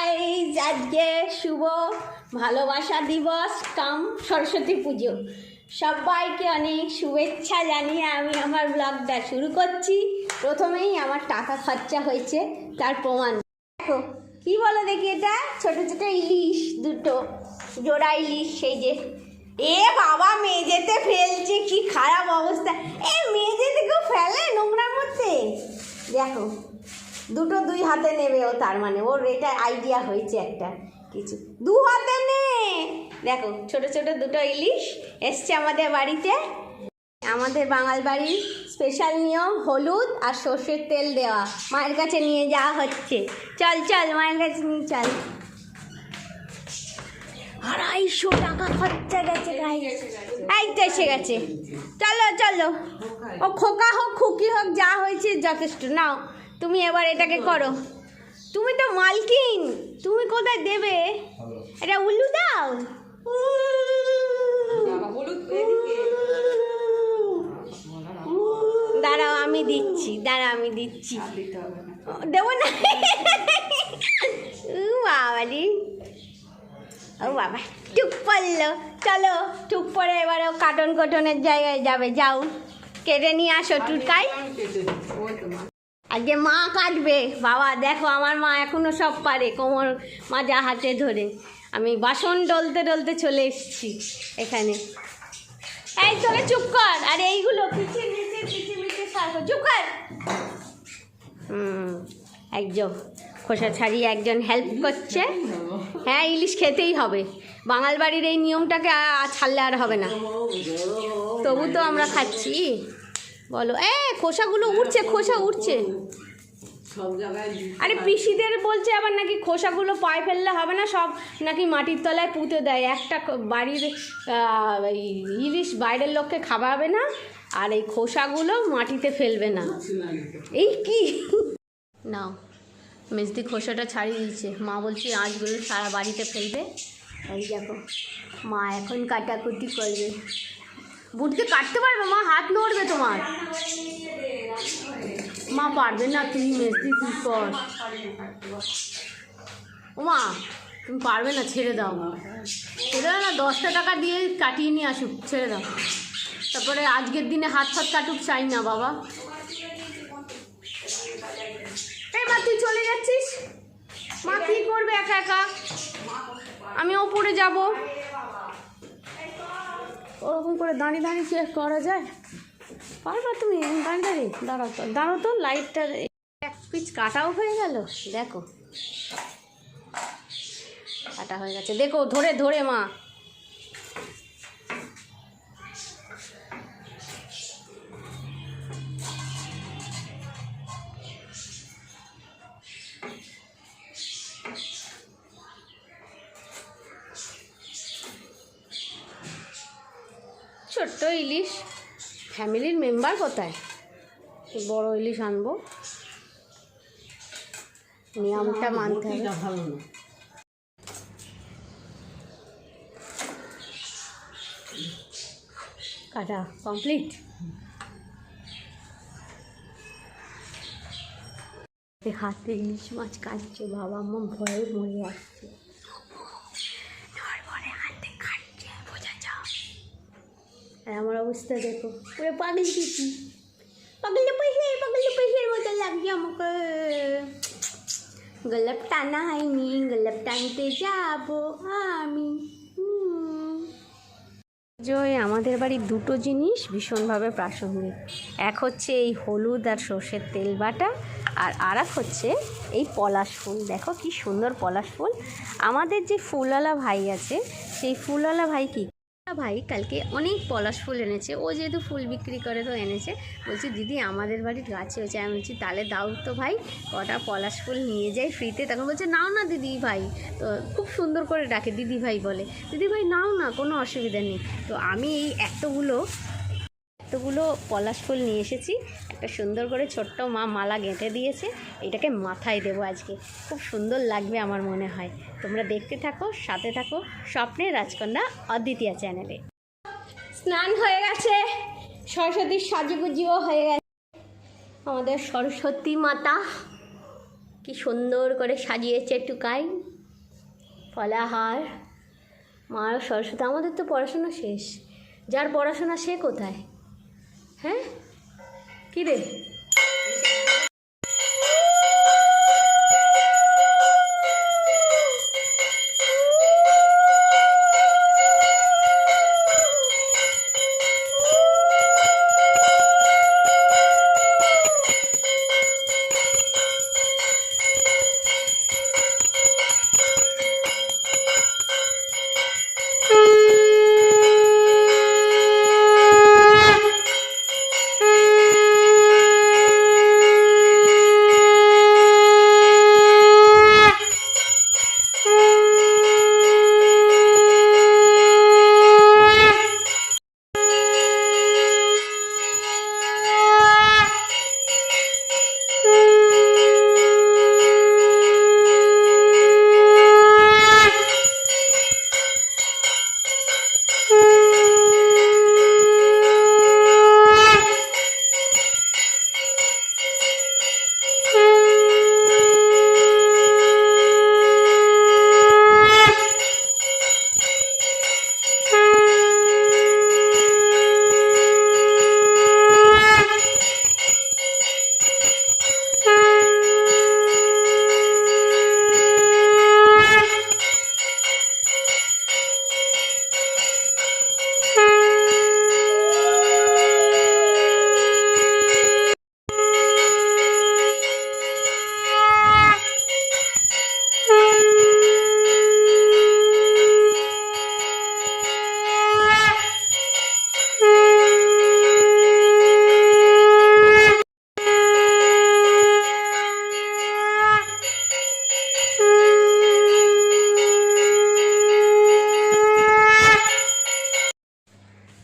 Guys, আজকে শুভ ভালোবাসা দিবস কাম সরস্বতী পুজো। সবাইকে অনেক শুভেচ্ছা জানিয়ে আমি আমার ব্লগটা শুরু করছি। প্রথমেই আমার টাকা খরচা হয়েছে তার প্রমাণ দেখো। কি বলো দেখি, এটা ছোট ছোট ইলিশ, দুটো জোড়া ইলিশ। সেই যে এ বাবা, মেঝেতে ফেলছে, কি খারাপ অবস্থা। মেঝেতে কেউ ফেলে নোংরার মধ্যে? দেখো, দুটো দুই হাতে নেবে ও, তার মানে ওর এটা আইডিয়া হয়েছে একটা কিছু। দু হাতে নে। দেখো ছোট ছোট দুটো ইলিশ এসছে আমাদের বাড়িতে। আমাদের বাঙাল বাড়ির স্পেশাল নিয়ম হলুদ আর সর্ষের তেল দেওয়া। মায়ের কাছে নিয়ে যাওয়া হচ্ছে। চল চল মায়ের কাছে নিয়ে চল। 250 টাকা খরচা গেছে গাই। এই তো এসে গেছে, চলো চলো। ও খোকা হোক খুকি হোক, যা হয়েছে যথেষ্ট। নাও তুমি এবার এটাকে করো। তুমি তো মালকিন, তুমি কোথায় দেবে? এটা উল্লু দাও। দাঁড়াও আমি দিচ্ছি, আমি দিচ্ছি। দেবো না বাবারি। ও বাবা, টুক পড়লো। চলো টুক পরে এবারে কাটন কটনের জায়গায় যাবে। যাও কেটে নিয়ে আসো টুকাই। আজকে মা কাটবে। বাবা দেখো, আমার মা এখনো সব পারে, কোমর মাজা হাতে ধরে। আমি বাসন ডলতে ডলতে চলে এসেছি এখানে। এই তোকে চুপ কর। আর এইগুলো পিছিয়ে মিছিয়ে সারো, চুপ কর। একজন খোসা ছাড়িয়ে একজন হেল্প করছে। হ্যাঁ, ইলিশ খেতেই হবে। বাঙাল বাড়ির এই নিয়মটাকে ছাড়লে আর হবে না। তবু তো আমরা খাচ্ছি। বলো, খোসাগুলো উঠছে, খোসা উঠছে। আরে পিসিদের বলছে আবার নাকি খোসাগুলো পায়ে ফেললে হবে না, সব নাকি মাটির তলায় পুঁতে দেয়। একটা বাড়ির ইলিশ বাইরের লোককে খাওয়াবে না, আর এই খোসাগুলো মাটিতে ফেলবে না। এই কি নাও, মেজদি খোসাটা ছাড়িয়ে দিয়েছে। মা বলছি আঁচগুলো সারা বাড়িতে ফেলবে। এই দেখো, মা এখন কাটাকুটি করবে। বুটকে কাটতে পারবে মা? হাত নড়বে তোমার। মা পারবে না, তুমি মেজদি তুই কর। ও মা, তুমি পারবে না, ছেড়ে দাও। ছেড়ে দাও না, 10টা টাকা দিয়ে কাটিয়ে নিয়ে আসুক, ছেড়ে দাও। তারপরে আজকের দিনে হাত ফাত কাটুক চাই না বাবা। এই মা, তুই চলে যাচ্ছিস? মা কী করবে একা একা? আমি ওপরে যাব। ওরকম করে দাঁড়িয়ে দাঁড়িয়ে কি করা যায়? পারবা তুমি দাঁড়িয়ে দাঁড়িয়ে? দাঁড়াও তো, লাইটটার এক পিচ কাটাও হয়ে গেল। দেখো কাটা হয়ে গেছে, দেখো ধরে ধরে মা। ছোট্ট ইলিশ, ফ্যামিলির মেম্বার কোথায়? বড় ইলিশ আনবো, নিয়মটা মানতে হবে। কাটা কমপ্লিট। হাতে ইলিশ মাছ কাটছে বাবা, আমার ভয়ে মরে যাচ্ছে। আর আমার অবস্থা দেখো, পুরো পাগল পিসি, পাগল পয়সের মতো লাগছে আমাকে। গল্লাপ টানা হয়নি, গল্লাপ টানতে যাবো আমি। আমাদের বাড়ির দুটো জিনিস ভীষণভাবে প্রাসঙ্গিক। এক হচ্ছে এই হলুদ আর সর্ষের তেল বাটা, আর এক হচ্ছে এই পলাশ ফুল। দেখো কি সুন্দর পলাশ ফুল। আমাদের যে ফুলওয়ালা ভাই আছে, সেই ফুলওয়ালা ভাই কালকে অনেক পলাশ ফুল এনেছে। ও যেহেতু ফুল বিক্রি করে তো এনেছে। বলছি দিদি আমাদের বাড়ির গাছে হয়েছে। আমি বলছি তাহলে দাও তো ভাই, কটা পলাশ ফুল নিয়ে যাই ফ্রিতে। তখন বলছে নাও না দিদি ভাই। তো খুব সুন্দর করে ডাকে দিদি ভাই বলে, দিদি ভাই নাও না, কোনো অসুবিধা নেই। তো আমি এই এতগুলো পলাশ ফুল নিয়ে এসেছি। একটা সুন্দর করে ছোট্ট মা মালা গেঁথে দিয়েছে। এটাকে মাথায় দেবো আজকে, খুব সুন্দর লাগবে আমার মনে হয়। তোমরা দেখতে থাকো, সাথে থাকো স্বপ্নের রাজকন্যা অদ্বিতীয়া চ্যানেলে। স্নান হয়ে গেছে, সরস্বতীর সাজুগুজিও হয়ে গেছে। আমাদের সরস্বতী মাতা কি সুন্দর করে সাজিয়েছে টুকাই। ফলাহার মা সরস্বতী। আমাদের তো পড়াশোনা শেষ। যার পড়াশোনা সে কোথায়? হ্যাঁ কী রে?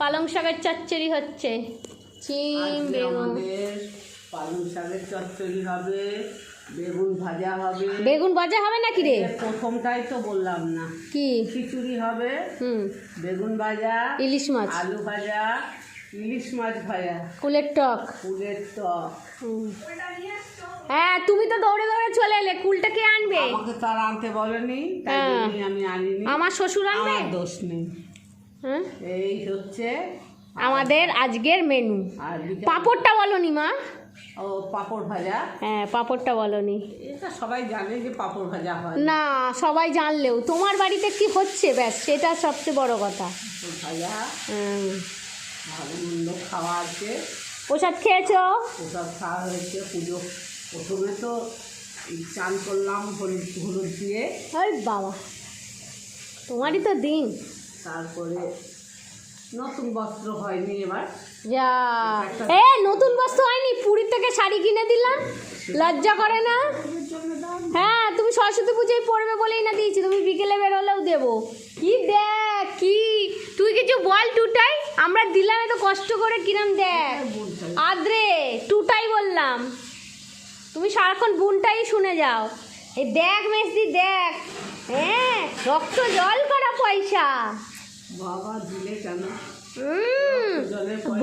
পালং শাকের চচ্চড়ি হচ্ছে। চিম বেগুন, পালং শাকের চচ্চড়ি হবে, বেগুন ভাজা হবে। বেগুন ভাজা হবে নাকি রে? প্রথমটাই তো বললাম না, কি খিচুড়ি হবে, বেগুন ভাজা, ইলিশ মাছ, আলু ভাজা, ইলিশ মাছ ভাজা, কুলের টক। কুলের টক। হ্যাঁ তুমি তো দৌড়ে দৌড়ে চলে এলে, কুলটা কে আনবে? আমাকে তার আনতে বলেনি, তাই জন্যই আমি আনিনি। আমার শ্বশুর আনবে, আমার দোষ নেই। হ্যাঁ এই হচ্ছে আমাদের আজকের মেনু। আর পাঁপড়টা বলনি মা? ও পাঁপড় ভাজা। হ্যাঁ পাঁপড়টা বলনি। এটা সবাই জানে যে পাঁপড় ভাজা হয়। না সবাই জানলেও তোমার বাড়িতে কি হচ্ছে ব্যাস সেটা সবচেয়ে বড় কথা। পাঁপড় ভাজা, ভালো মন্দ খাওয়া আছে। প্রসাদ খেয়েছো? ওসব খাওয়া হয়েছে। পুজো প্রথমে তো চান করলাম হলুদ দিয়ে। ওই বাবা তোমারই তো দিন। তারপরে নতুন বস্ত্র হয়নি এবার। যা নতুন বস্তু হয়নি, পুরীর থেকে শাড়ি কিনে দিলাম, লজ্জা করে না? হ্যাঁ তুমি সরস্বতী পুজোয় পড়বে বলেই না দিয়েছি, তুমি বিকেলে বেরোলেও দেবো। কি দেখ কি তুই কিছু বল টুটাই, আমরা দিলাম এত কষ্ট করে, কিরম দেখ আদ্রে টুটাই বললাম, তুমি সারাক্ষণ বুনটাই শুনে যাও। এই দেখ মেসদি দেখ, হ্যাঁ রক্ত জল করা পয়সা। বাবা দিলে কেন?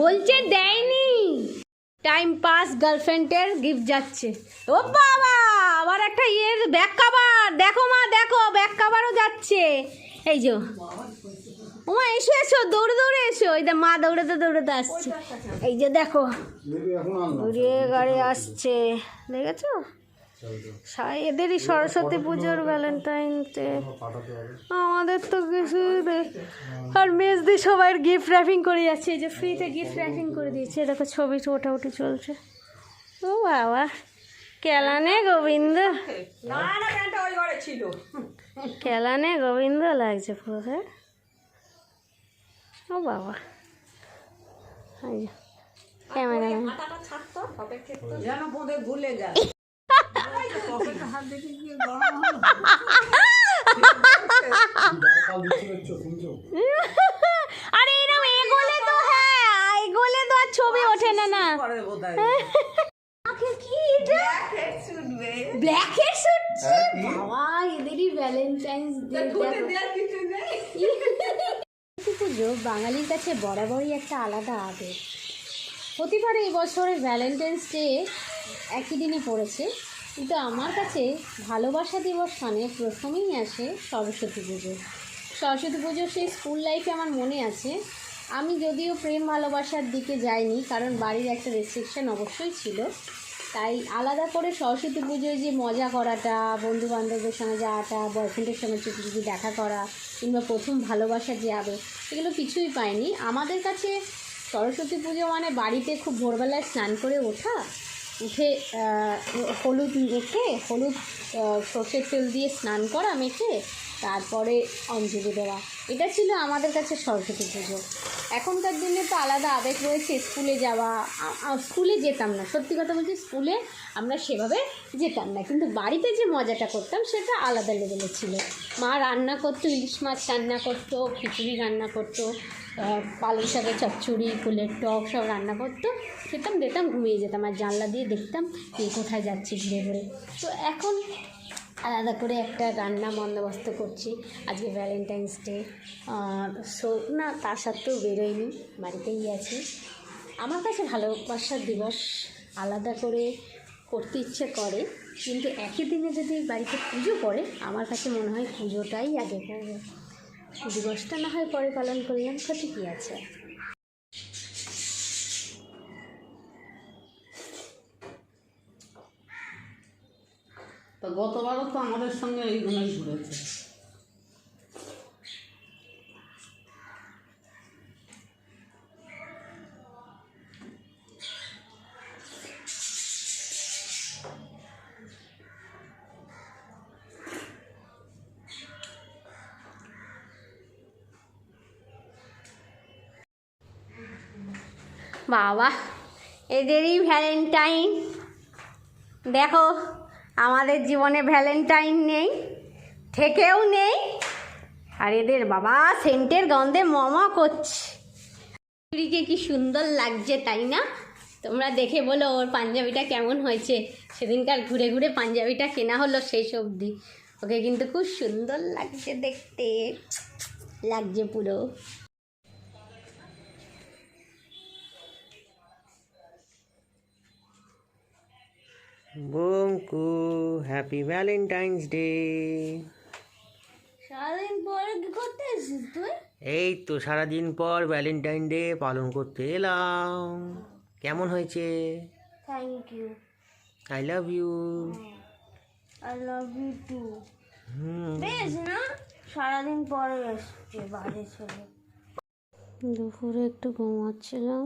বলছে দেয়নি। টাইম পাস গার্লফ্রেন্ডের গিফট যাচ্ছে। ও বাবা আবার একটা ইয়ের ব্যাক কাভার, দেখো মা দেখো ব্যাক কাভারও যাচ্ছে। এই যে ওমা এসো এসো, দৌড়ে দৌড়ে এসো। এই মা দৌড়াতে দৌড়াতে আসছে। এই যে দেখো ঘুরিয়ে গাড়ি আসছে, দেখেছো? এদেরই সরস্বতী পুজোর ভ্যালেন্টাইন ডে, আমাদের তো কিছু। আর মেজদি সবাই গিফট র্যাপিং করে যাচ্ছে, এই যে ফ্রিতে গিফট র্যাপিং করে দিয়েছে। দেখো ছবি ওঠাউঠি চলছে। ও বাবা কেলানে গোবিন্দ, কেলানে গোবিন্দ লাগছে পুরো। হ্যাঁ ও বাবা ক্যামেরা যেন বোধে ভুলে যায়। আরে এরকম এগোলে তো, হ্যাঁ এগোলে তো আর ছবি ওঠে না। না কি এটা ব্ল্যাক হেড স্যুট? বাবা এদেরই ভ্যালেন্টাইন্স ডে। পুজো বাঙালির কাছে বরাবরই একটা আলাদা আবেগ। প্রতিবার এই বছরের ভ্যালেন্টাইন্স ডে একই দিনে পড়েছে, কিন্তু আমার কাছে ভালোবাসা দিবস মানে প্রথমেই আসে সরস্বতী পুজো। সরস্বতী পুজো সেই স্কুল লাইফে আমার মনে আছে। আমি যদিও প্রেম ভালোবাসার দিকে যাইনি, কারণ বাড়ির একটা রেস্ট্রিকশন অবশ্যই ছিল। তাই আলাদা করে সরস্বতী পুজোয় যে মজা করাটা, বন্ধু বান্ধবদের সঙ্গে যাওয়াটা, বয়ফ্রেন্ডের সঙ্গে চুপি চুপি দেখা করা, কিংবা প্রথম ভালোবাসা যে আবেগ, এগুলো কিছুই পাইনি। আমাদের কাছে সরস্বতী পুজো মানে বাড়িতে খুব ভোরবেলায় স্নান করে ওঠা, উঠে হলুদ সর্ষের তেল দিয়ে স্নান করা মেখে, তারপরে অঞ্জলি দেওয়া, এটা ছিল আমাদের কাছে সরস্বতী পুজো। এখনকার দিনে তো আলাদা আবেগ রয়েছে, স্কুলে যাওয়া। স্কুলে যেতাম না, সত্যি কথা বলছি, স্কুলে আমরা সেভাবে যেতাম না, কিন্তু বাড়িতে যে মজাটা করতাম সেটা আলাদা লেভেলে ছিল। মা রান্না করতো, ইলিশ মাছ রান্না করতো, খিচুড়ি রান্না করতো, পালং শাকের চচ্চড়ি, ফুলের টক সব রান্না করতো, খেতাম, দেখতাম, ঘুমিয়ে যেতাম, আর জানলা দিয়ে দেখতাম কে কোথায় যাচ্ছি ঘুরে ঘুরে। তো এখন আলাদা করে একটা রান্না বন্দোবস্ত করছি। আজকে ভ্যালেন্টাইন্স ডে, সো না, তার সত্ত্বেও বেরোয়নি, বাড়িতেই আছি। আমার কাছে ভালোবাসার দিবস আলাদা করে করতে ইচ্ছে করে, কিন্তু একই দিনে যদি বাড়িতে পুজো পড়ে, আমার কাছে মনে হয় পুজোটাই আগে করবে। দিবসটা না হয় পরে পালন করলাম, ক্ষতি কী আছে। তা গতবারও তো আমাদের সঙ্গে এইগুলোই ঘুরেছে। বাবা, এদেরই ভ্যালেন্টাইন। দেখো, আমাদের জীবনে ভ্যালেন্টাইন নেই, থেকেও নেই, আর এদের বাবা সেন্টের গন্ধে মমা করছে। চুড়িকে কি সুন্দর লাগছে, তাই না? তোমরা দেখে বলো ওর পাঞ্জাবিটা কেমন হয়েছে। সেদিনকার ঘুরে ঘুরে পাঞ্জাবিটা কেনা হলো শেষ অবধি। ওকে কিন্তু খুব সুন্দর লাগছে দেখতে, লাগছে পুরো। Bonku, happy Valentine's day. সারাদিন পরে কি করতে এসেছিস তুই? এই তো সারাদিন পর ভ্যালেন্টাইন ডে পালন করতে এলাম। কেমন হয়েছে? Thank you. I love you. I love you too. বেশ না, সারাদিন পরে এসছে বাড়ি ছেলে। দুপুরে একটু ঘুমাচ্ছিলাম,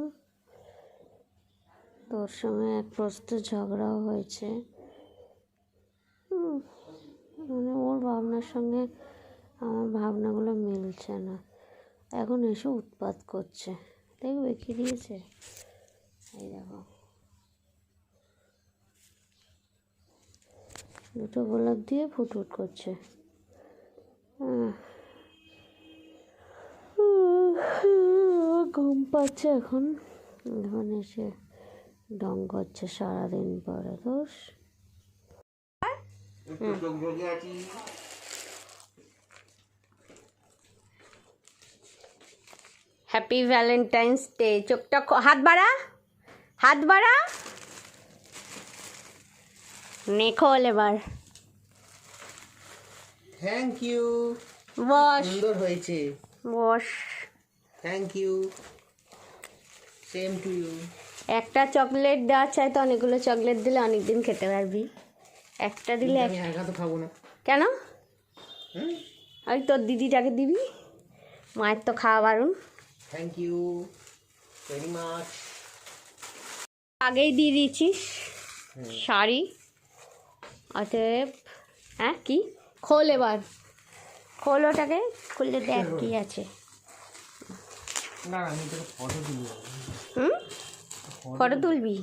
তোর সঙ্গে এক প্রস্ত ঝগড়াও হয়েছে। মানে ওর ভাবনার সঙ্গে আমার ভাবনাগুলো মিলছে না, এখন এসে উৎপাত করছে। দেখবে কি দিয়েছে, এই দেখো, দুটো গোলাপ দিয়ে ফুটফুট করছে। ঘুম পাচ্ছে এখন, এখন এসে ঢং করছে সারাদিন পরে। দোষ হ্যাপি ভ্যালেন্টাইন্স ডে। চোখটা হাত বাড়া, হাত বাড়া, নেখোল এবার। Thank you. বস সুন্দর হয়েছে। Boss. Thank you, same to you. একটা চকলেট দেওয়ার চাই তো, অনেকগুলো চকলেট দিলে অনেক দিন খেতে পারবি। একটা দিলে আমি একা তো খাবো না। কেন? ওই তোর দিদিটাকে দিবি, মায়ের তো খাওয়া বারণ। Thank you very much. আগেই দিয়ে দিয়েছিস শাড়ি, অতএব হ্যাঁ কি খোল এবার, খোল ওটাকে, খুললে দেখ কি আছে। না আমি তোকে ফটো তুলি। ফটো তুলবি?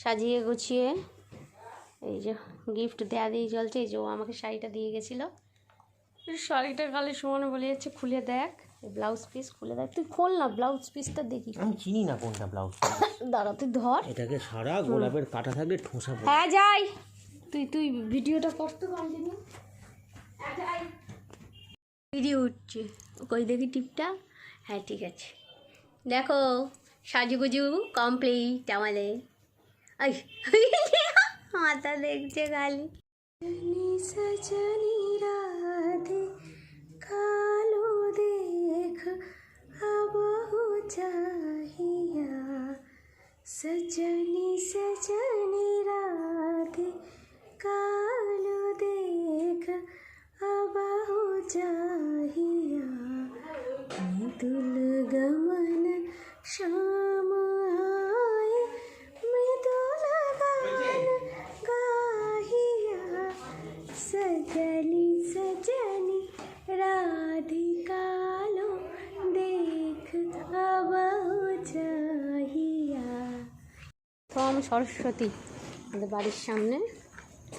সাজিয়ে গুছিয়ে এই যে গিফট দেওয়া দিয়ে চলছে। এই যে ও আমাকে শাড়িটা দিয়ে গেছিলো, শাড়িটা গালে সমানে বলে যাচ্ছে খুলে দেখ, ব্লাউজ পিস খুলে দেখ। তুই খোল না ব্লাউজ পিসটা দেখি। আমি চিনি না কোনটা ব্লাউজ। দাঁড়া তুই ধর, এটাকে সারা গোলাপের কাটা থাকলে ঠোসা পড়ে। হ্যাঁ যাই, তুই তুই ভিডিওটা করতে কন্টিনিউ। ভিডিও উঠছে, কই দেখি টিপটা। হ্যাঁ ঠিক আছে, দেখো সাজুগুজু কমপ্লিট আমাদের। आई माता देखছে खाली सजनी राधे कालो देख अब हो चाहिया सजनी सजनी राधे कालो देख अब हो चाहिया मृदुल गमन शाम आए मृदुल गान गाहिया सजनी सजनी राधिकालो देख अब हो चाहिया। हम सरस्वती আমাদের বাড়ির সামনে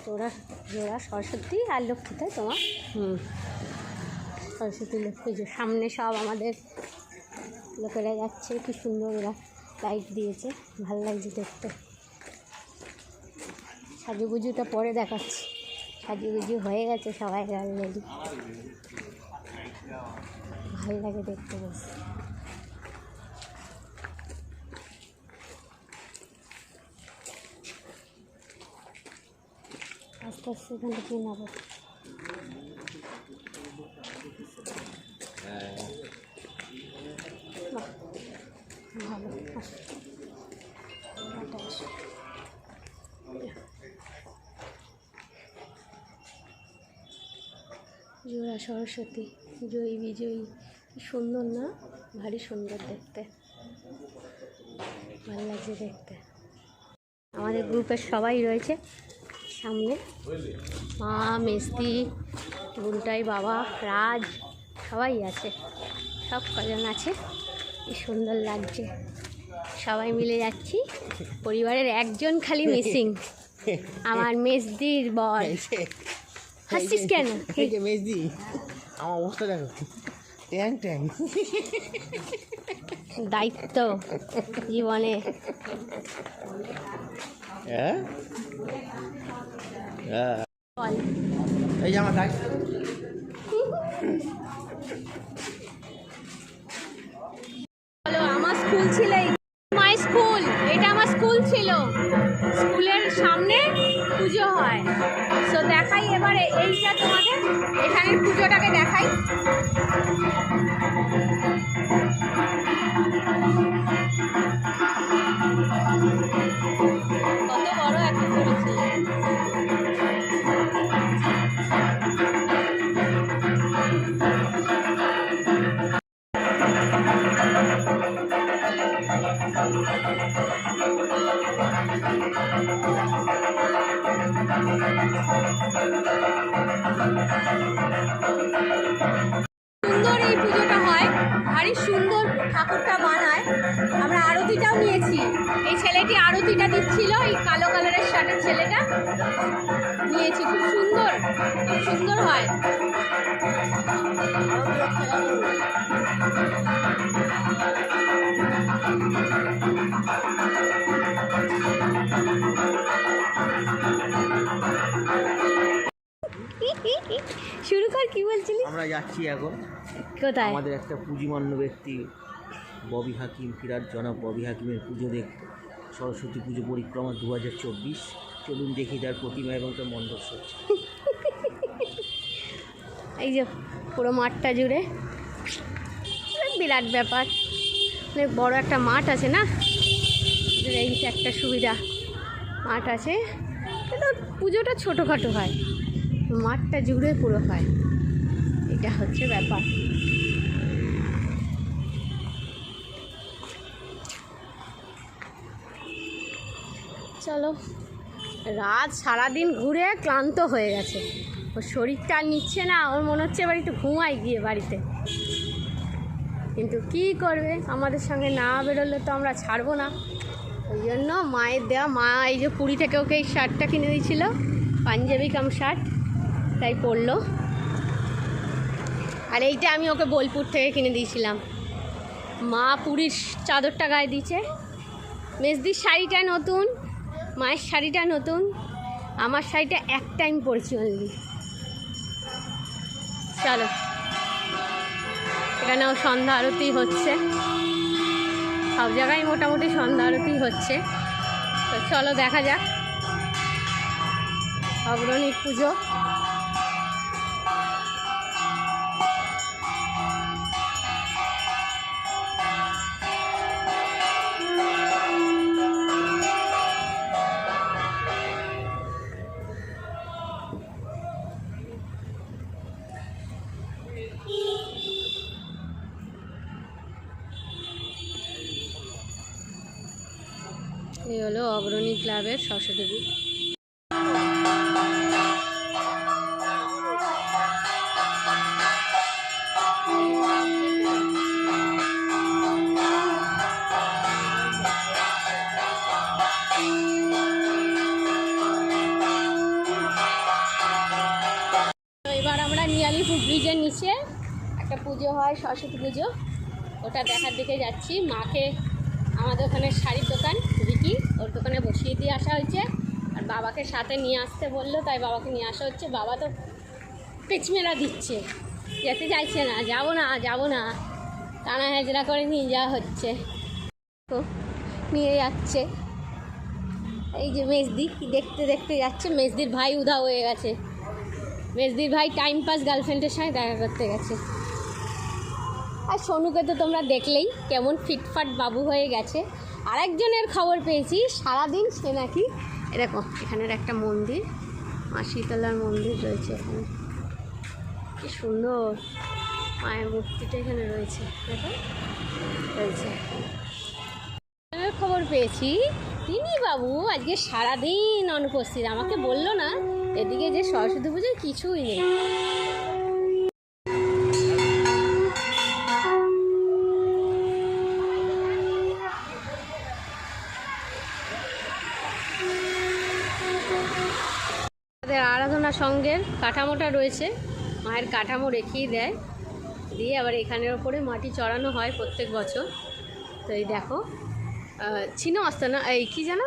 তোরা জোড়া সরস্বতী আর লক্ষ্মী, তাই তোমার সরস্বতী লক্ষ্মী যে সামনে সব আমাদের লোকেরা যাচ্ছে, কি সুন্দর ওরা লাইট দিয়েছে, ভালো লাগছে দেখতে। সাজুগুজুটা পরে দেখাচ্ছি, সাজুগুজু হয়ে গেছে সবাই অলরেডি, ভালো লাগে দেখতে বেশ। আস্তে আস্তে এখান থেকে নেবো। ভালো জোড়া সরস্বতী জয়ী বিজয়ী, কি সুন্দর না, ভারী সুন্দর দেখতে, ভালো লাগছে দেখতে। আমাদের গ্রুপের সবাই রয়েছে সামনে, মা, মেস্তি, গুলটাই, বাবা, রাজ, সবাই আছে, সব কজন আছে, কি সুন্দর লাগছে, সবাই মিলে যাচ্ছি। পরিবারের একজন খালি মিসিং, আমার মেজদির বর। হাসছিস কেন? এই যে মেজদি, আমার অবস্থা দেখো, ট্যাং ট্যাং। দায়িত্ব জীবনে। বল। এই যে আমার দায়িত্ব। আমার স্কুল ছিল, মাই স্কুল, এটা আমার স্কুল ছিল, স্কুলের সামনে পুজো হয়। সো দেখাই এবারে এইটা তোমাদের, এখানের পুজোটাকে দেখাই। কত বড় একটা করেছে। সুন্দর এই পুজোটা হয়, ভারী সুন্দর ঠাকুরটা বানায়। আমরা আরতিটাও নিয়েছি, এই ছেলেটি আরতিটা দিচ্ছিল, এই কালো কালারের শার্টের ছেলেটা নিয়েছি, খুব সুন্দর, খুব সুন্দর হয়। শুরু কর, কি বলছিলি? আমরা যাচ্ছি এখন কোথায়? আমাদের একটা পুঁজিমান্য ব্যক্তি ববি হাকিম, ফিরাজ জনাব ববি হাকিমের পুজো দেখতে, সরস্বতী পুজো পরিক্রমা 2024। চলুন দেখি তার প্রতিমা এবং তার মণ্ডপ সজ্জা। এই যে পুরো মাঠটা জুড়ে, বিরাট ব্যাপার, অনেক বড় একটা মাঠ আছে না, এই একটা সুবিধা, মাঠ আছে, কিন্তু পুজোটা ছোটোখাটো হয়, মাঠটা জুড়ে পুরো হয়, এটা হচ্ছে ব্যাপার। চলো, রাত সারাদিন ঘুরে ক্লান্ত হয়ে গেছে, ওর শরীরটা আর নিচ্ছে না, ওর মনে হচ্ছে এবার একটু ঘুমাই গিয়ে বাড়িতে, কিন্তু কী করবে, আমাদের সঙ্গে না বেরোলে তো আমরা ছাড়বো না। ওই জন্য মায়ের দেওয়া, মা এই যে পুরী থেকে ওকে এই শার্টটা কিনে দিয়েছিল, পাঞ্জাবি কাম শার্ট, তাই পরলো। আর এইটা আমি ওকে বোলপুর থেকে কিনে দিয়েছিলাম, মা পুরীর চাদরটা গায়ে দিয়েছে। মেজদির শাড়িটা নতুন, মায়ের শাড়িটা নতুন, আমার শাড়িটা এক টাইম পরেছি অনলি। চলো, এখানেও সন্ধ্যা আরতি হচ্ছে, সব জায়গায় মোটামুটি সন্ধ্যা আরতি হচ্ছে। তো চলো দেখা যাক অগ্রণী পুজো। এই হলো অগ্রণী ক্লাবের সরস্বতী পুজো। এবার আমরা নিয়ালিপুর ব্রিজের নিচে একটা পুজো হয়, সরস্বতী পুজো, ওটা দেখার দিকে যাচ্ছি। মাকে আমাদের ওখানে শাড়ির দোকান বিকি, ওর দোকানে বসিয়ে দিয়ে আসা হয়েছে, আর বাবাকে সাথে নিয়ে আসতে বললো, তাই বাবাকে নিয়ে আসা হচ্ছে। বাবা তো পেচমেরা দিচ্ছে, যেতে চাইছে না, যাবো না, টানা হেজরা করে নিয়ে যাওয়া হচ্ছে। তো নিয়ে যাচ্ছে, এই যে মেজদি দেখতে দেখতে যাচ্ছে। মেজদির ভাই উধাও হয়ে গেছে, মেজদির ভাই টাইম পাস গার্লফ্রেন্ডের সঙ্গে দেখা করতে গেছে। আর সোনুকে তো তোমরা দেখলেই কেমন ফিটফাট বাবু হয়ে গেছে। আরেকজনের খবর পেয়েছি, সারাদিন সে নাকি এরকম, এখানের একটা মন্দির, মা শীতলার মন্দির রয়েছে এখানে, কি সুন্দর মায়ের মূর্তিটা এখানে রয়েছে, দেখো রয়েছে। খবর পেয়েছি তিনি বাবু আজকে সারাদিন অনুপস্থিত, আমাকে বললো না এদিকে যে সরস্বতী পুজোয় কিছুই নেই। আরাধনা সঙ্গের কাঠামোটা রয়েছে, মায়ের কাঠামো রেখেই দেয়, দিয়ে আবার এখানের ওপরে মাটি চড়ানো হয় প্রত্যেক বছর। তো এই দেখো ছিন্ন আস্তানা, এই কী জানো,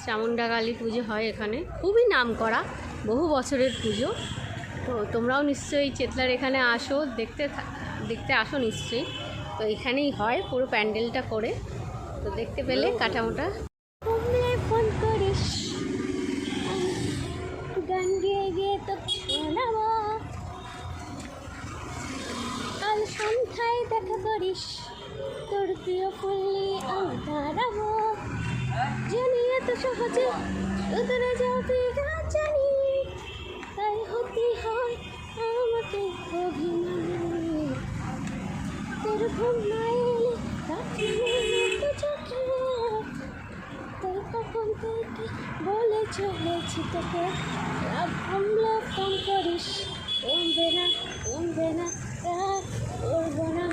চামুন্ডা কালী পুজো হয় এখানে, খুবই নাম করা, বহু বছরের পুজো। তো তোমরাও নিশ্চয়ই চেতলার এখানে আসো, দেখতে আসো নিশ্চয়ই। তো এখানেই হয় পুরো প্যান্ডেলটা করে, তো দেখতে পেলে কাঠামোটা। ফোন করিস, গান গিয়ে গিয়ে তো শোনাবো, কাল সন্ধ্যায় দেখা করিস, তোর প্রিয় ফুললি আমি দাঁড়াবো, জানি এত সহজে উতরে যাবে জানি, তাই হতে হয় আমাকে অভিমানী, তোর ঘুম না এলে রাত্রি চোখে, তাই কখন থেকে বলে চলেছি তোকে, ভাবলে ফোন করিস, কমবে না রাত করবো না,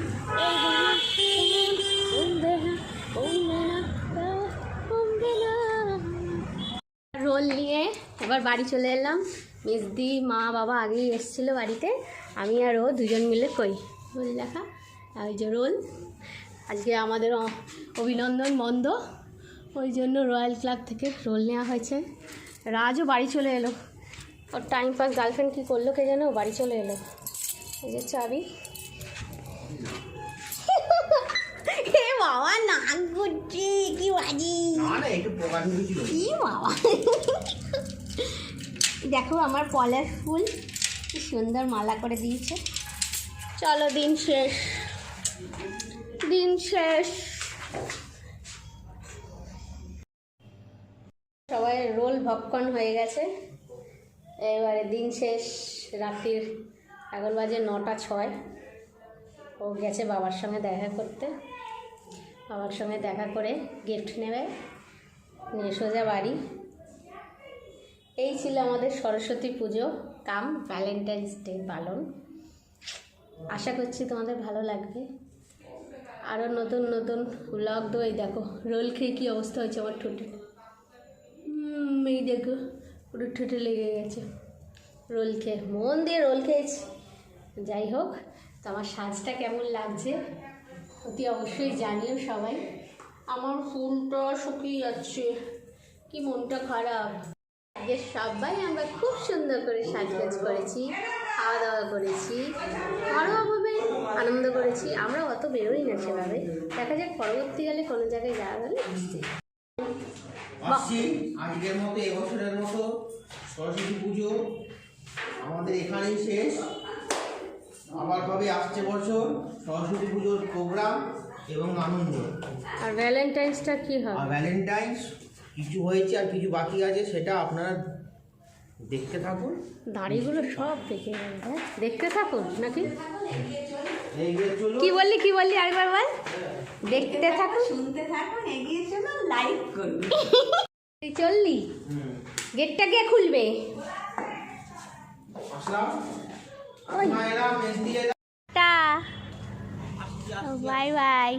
কমবে না রাত কমবে না। রোল নিয়ে এবার বাড়ি চলে এলাম। মেজদি মা বাবা আগেই এসেছিলো বাড়িতে, আমি আর ও দুজন মিলে কই রোল দেখা, ওই যে রোল আজকে আমাদের অভিনন্দন বন্ধ, ওই জন্য রয়্যাল ক্লাব থেকে রোল নেওয়া হয়েছে। রাজও বাড়ি চলে এলো, ওর টাইম পাস গার্লফ্রেন্ড কী করলো কে জানো, বাড়ি চলে এলো। এই যে চাবি, বাবা নাক করছে, কি বাজি, কি বাবা। দেখো আমার পলাশ ফুল কি সুন্দর মালা করে দিয়েছে। চলো দিন শেষ। সবাই রোল ভক্ষণ হয়ে গেছে, এবারে দিন শেষ। রাত্রির এখন বাজে 9:06। ও গেছে বাবার সঙ্গে দেখা করতে, বাবার সঙ্গে দেখা করে গিফট নেবে, নিয়ে সোজা বাড়ি। এই ছিল আমাদের সরস্বতী পুজো কাম ভ্যালেন্টাইন্স ডে পালন। আশা করছি তোমাদের ভালো লাগবে। আরও নতুন নতুন ব্লগ দেবো। এই দেখো রোল খেয়ে কী অবস্থা হয়েছে আমার ঠোঁটে, এই দেখো পুরো ঠোঁটে লেগে গেছে রোল খেয়ে, মন দিয়ে রোল খেয়েছি। যাই হোক, তো আমার সাজটা কেমন লাগছে অতি অবশ্যই জানিও সবাই। আমার ফুলটা শুকিয়ে যাচ্ছে, কি মনটা খারাপ। আজকে সবাই আমরা খুব সুন্দর করে সাজগোজ করেছি, খাওয়া দাওয়া করেছি, ঘরোয়াভাবে আনন্দ করেছি। আমরা অত বেরোই না সেভাবে, দেখা যাক পরবর্তীকালে কোনো জায়গায় যাওয়া গেলে বুঝতে। আসছি আজকের মতো এবছরের মতো সরস্বতী পুজো আমাদের এখানেই শেষ। আবার হবে আসছে বছর সরস্বতী পুজোর প্রোগ্রাম এবং আনন্দ। আর ভ্যালেন্টাইন্সটা কি হবে? আর ভ্যালেন্টাইন্স কিছু হয়েছে আর কিছু বাকি আছে, সেটা আপনারা দেখতে থাকুন। দাড়িগুলো সব দেখে গেল, হ্যাঁ? দেখতে থাকুন নাকি এগিয়ে চলুন। কি বললি আরেকবার বল। দেখতে থাকুন, শুনতে থাকুন, এগিয়ে চলো, লাইক করুন। তুই চললি, হুম, গেটটা কে খুলবে? আসলাম। ওই এলাম মেজদি টা বাই বাই।